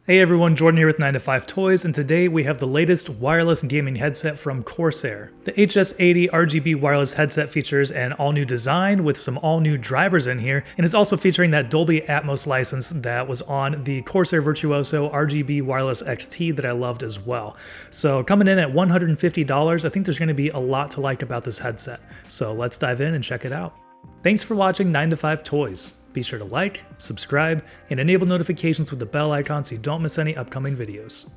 Hey everyone, Jordan here with 9 to 5 Toys, and today we have the latest wireless gaming headset from Corsair. The HS80 RGB wireless headset features an all-new design with some all-new drivers in here, and is also featuring that Dolby Atmos license that was on the Corsair Virtuoso RGB Wireless XT that I loved as well. So coming in at $150, I think there's going to be a lot to like about this headset. So let's dive in and check it out. Thanks for watching 9 to 5 Toys. Be sure to like, subscribe, and enable notifications with the bell icon so you don't miss any upcoming videos.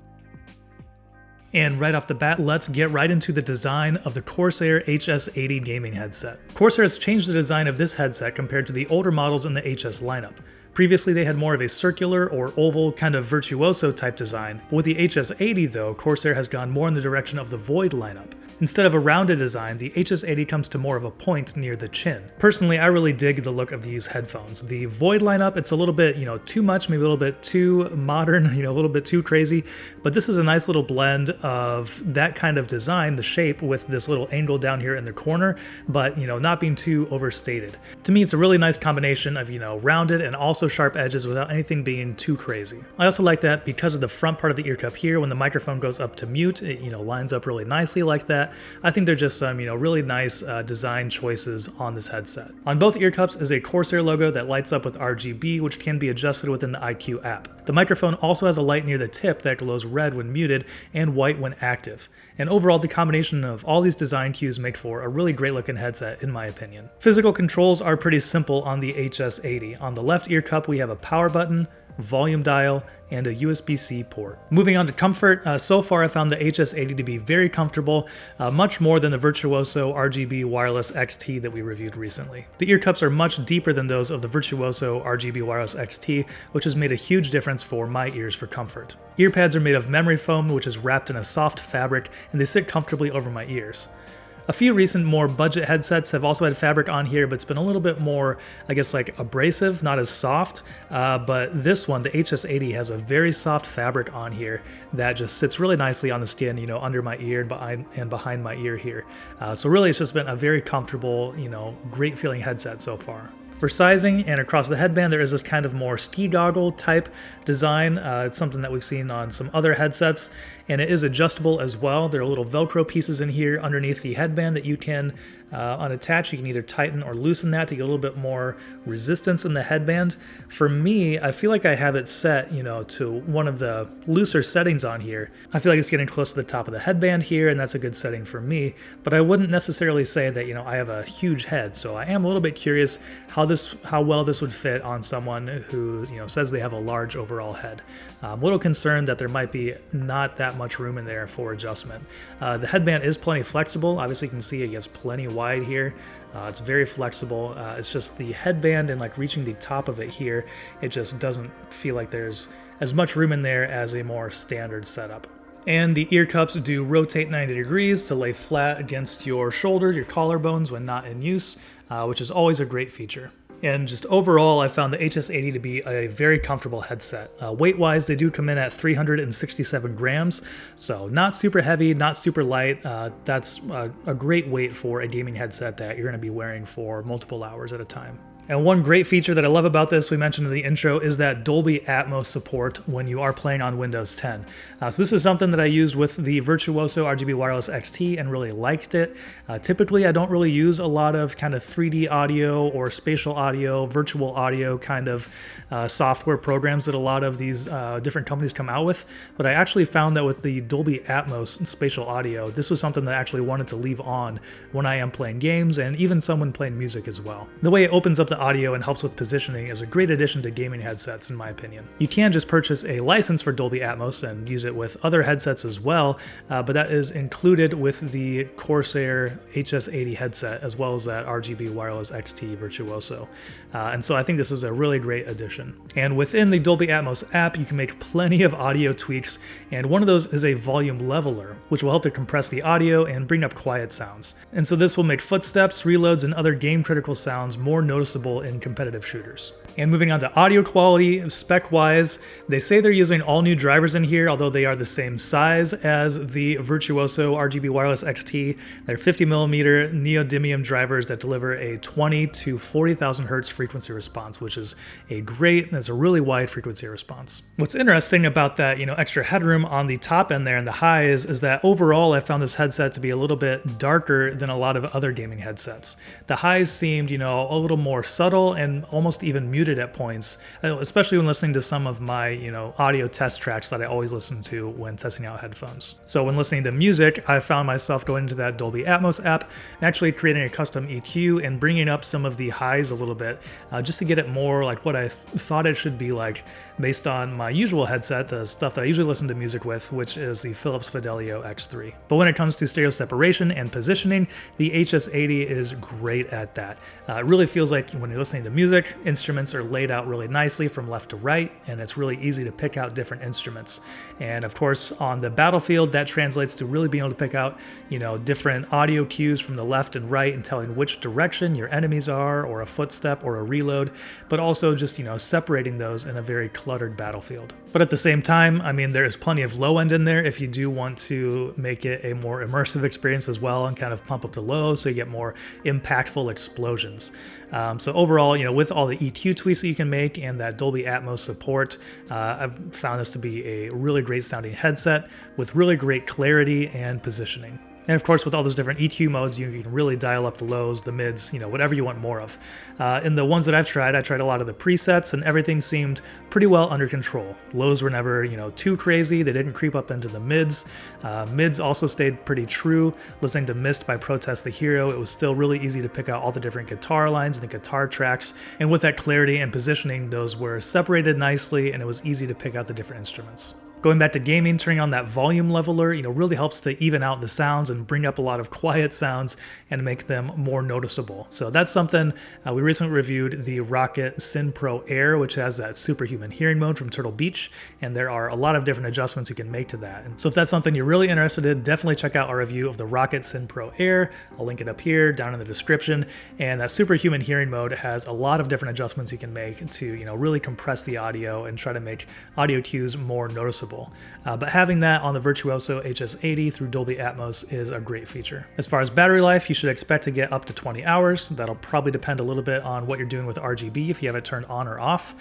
And right off the bat, let's get right into the design of the Corsair HS80 gaming headset. Corsair has changed the design of this headset compared to the older models in the HS lineup. Previously, they had more of a circular or oval kind of virtuoso type design, but with the HS80 though, Corsair has gone more in the direction of the Void lineup. Instead of a rounded design, the HS80 comes to more of a point near the chin. Personally, I really dig the look of these headphones. The Void lineup, it's a little bit, too much, maybe a little bit too modern, a little bit too crazy, but this is a nice little blend of that kind of design, the shape with this little angle down here in the corner, but not being too overstated. To me, it's a really nice combination of, rounded and also sharp edges without anything being too crazy. I also like that because of the front part of the ear cup here, when the microphone goes up to mute, it lines up really nicely like that. I think they're just some really nice design choices on this headset. On both ear cups is a Corsair logo that lights up with RGB, which can be adjusted within the IQ app. The microphone also has a light near the tip that glows red when muted and white when active. And overall, the combination of all these design cues make for a really great looking headset in my opinion. Physical controls are pretty simple on the HS80. On the left ear cup we have a power button, volume dial, and a USB-C port. Moving on to comfort, so far I found the HS80 to be very comfortable, much more than the Virtuoso RGB Wireless XT that we reviewed recently. The ear cups are much deeper than those of the Virtuoso RGB Wireless XT, which has made a huge difference for my ears for comfort. Earpads are made of memory foam, which is wrapped in a soft fabric, and they sit comfortably over my ears. A few recent more budget headsets have also had fabric on here, but it's been a little bit more, I guess, like abrasive, not as soft. But this one, the HS80, has a very soft fabric on here that just sits really nicely on the skin, under my ear and behind my ear here. So really, it's just been a very comfortable, great feeling headset so far. For sizing and across the headband, there is this kind of more ski goggle type design. It's something that we've seen on some other headsets, and it is adjustable as well. There are little Velcro pieces in here underneath the headband that you can unattach. You can either tighten or loosen that to get a little bit more resistance in the headband. For me, I feel like I have it set, to one of the looser settings on here. I feel like it's getting close to the top of the headband here, and that's a good setting for me, but I wouldn't necessarily say that, I have a huge head, so I am a little bit curious how well this would fit on someone who says they have a large overall head. I'm a little concerned that there might be not that much room in there for adjustment. The headband is plenty flexible. Obviously you can see it gets plenty wide here. It's very flexible. It's just the headband and reaching the top of it here, it just doesn't feel like there's as much room in there as a more standard setup. And the ear cups do rotate 90 degrees to lay flat against your shoulder, your collarbones when not in use, which is always a great feature. And just overall, I found the HS80 to be a very comfortable headset. Weight-wise, they do come in at 367 grams, so not super heavy, not super light. That's a great weight for a gaming headset that you're going to be wearing for multiple hours at a time. And one great feature that I love about this, we mentioned in the intro, is that Dolby Atmos support when you are playing on Windows 10. So this is something that I used with the Virtuoso RGB Wireless XT and really liked it. Typically, I don't really use a lot of kind of 3D audio or spatial audio, virtual audio kind of software programs that a lot of these different companies come out with. But I actually found that with the Dolby Atmos spatial audio, this was something that I actually wanted to leave on when I am playing games and even someone playing music as well. The way it opens up the audio and helps with positioning is a great addition to gaming headsets in my opinion. You can just purchase a license for Dolby Atmos and use it with other headsets as well, but that is included with the Corsair HS80 headset as well as that RGB Wireless XT Virtuoso. And so I think this is a really great addition. And within the Dolby Atmos app, you can make plenty of audio tweaks, and one of those is a volume leveler, which will help to compress the audio and bring up quiet sounds. And so this will make footsteps, reloads, and other game critical sounds more noticeable in competitive shooters. And moving on to audio quality, spec-wise, they say they're using all new drivers in here, although they are the same size as the Virtuoso RGB Wireless XT. They're 50mm neodymium drivers that deliver a 20 to 40,000 hertz frequency response, which is that's a really wide frequency response. What's interesting about that, extra headroom on the top end there and the highs is that overall I found this headset to be a little bit darker than a lot of other gaming headsets. The highs seemed, a little more subtle and almost even muted at points, especially when listening to some of my, audio test tracks that I always listen to when testing out headphones. So when listening to music, I found myself going into that Dolby Atmos app and actually creating a custom EQ and bringing up some of the highs a little bit, just to get it more like what I thought it should be like based on my usual headset, the stuff that I usually listen to music with, which is the Philips Fidelio X3. But when it comes to stereo separation and positioning, the HS80 is great at that. It really feels like when you're listening to music, instruments are laid out really nicely from left to right, and it's really easy to pick out different instruments. And of course, on the battlefield, that translates to really being able to pick out, different audio cues from the left and right and telling which direction your enemies are, or a footstep or a reload, but also just, separating those in a very cluttered battlefield. But at the same time, there is plenty of low end in there if you do want to make it a more immersive experience as well and kind of pump up the low so you get more impactful explosions. So overall, with all the EQ tweaks that you can make and that Dolby Atmos support, I've found this to be a really great sounding headset with really great clarity and positioning. And of course, with all those different EQ modes, you can really dial up the lows, the mids, whatever you want more of. In the ones that I tried a lot of the presets and everything seemed pretty well under control. Lows were never, too crazy. They didn't creep up into the mids. Mids also stayed pretty true. Listening to Mist by Protest the Hero, it was still really easy to pick out all the different guitar lines and the guitar tracks. And with that clarity and positioning, those were separated nicely and it was easy to pick out the different instruments. Going back to gaming, turning on that volume leveler, really helps to even out the sounds and bring up a lot of quiet sounds and make them more noticeable. So that's something we recently reviewed, the Roccat SynPro Air, which has that superhuman hearing mode from Turtle Beach, and there are a lot of different adjustments you can make to that. And so if that's something you're really interested in, definitely check out our review of the Roccat SynPro Air. I'll link it up here, down in the description. And that superhuman hearing mode has a lot of different adjustments you can make to, really compress the audio and try to make audio cues more noticeable. But having that on the Virtuoso HS80 through Dolby Atmos is a great feature. As far as battery life, you should expect to get up to 20 hours. That'll probably depend a little bit on what you're doing with RGB, if you have it turned on or off.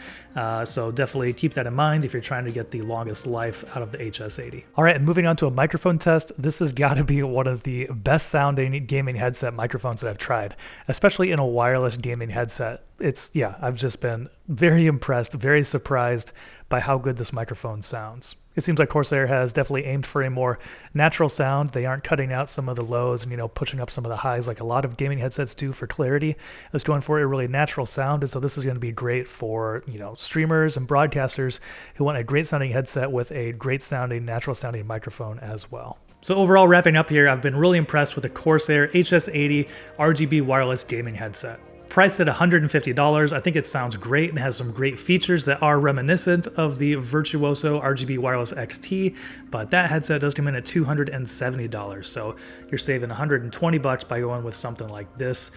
So definitely keep that in mind if you're trying to get the longest life out of the HS80. All right, and moving on to a microphone test, this has got to be one of the best sounding gaming headset microphones that I've tried, especially in a wireless gaming headset. I've just been very impressed, very surprised by how good this microphone sounds. It seems like Corsair has definitely aimed for a more natural sound. They aren't cutting out some of the lows and, pushing up some of the highs like a lot of gaming headsets do for clarity. It's going for a really natural sound, and so this is going to be great for, streamers and broadcasters who want a great sounding headset with a great sounding, natural sounding microphone as well. So overall, wrapping up here, I've been really impressed with the Corsair HS80 RGB wireless gaming headset. Priced at $150, I think it sounds great and has some great features that are reminiscent of the Virtuoso RGB Wireless XT, but that headset does come in at $270, so you're saving $120 by going with something like this,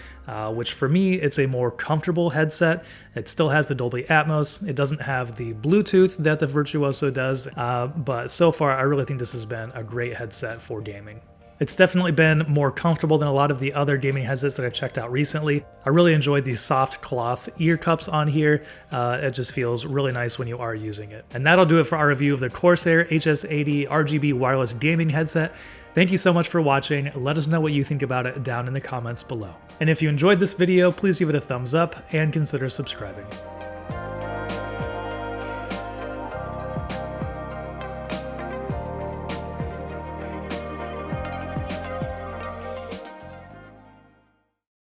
which for me, it's a more comfortable headset. It still has the Dolby Atmos. It doesn't have the Bluetooth that the Virtuoso does, but so far, I really think this has been a great headset for gaming. It's definitely been more comfortable than a lot of the other gaming headsets that I've checked out recently. I really enjoyed these soft cloth ear cups on here. It just feels really nice when you are using it. And that'll do it for our review of the Corsair HS80 RGB wireless gaming headset. Thank you so much for watching. Let us know what you think about it down in the comments below. And if you enjoyed this video, please give it a thumbs up and consider subscribing.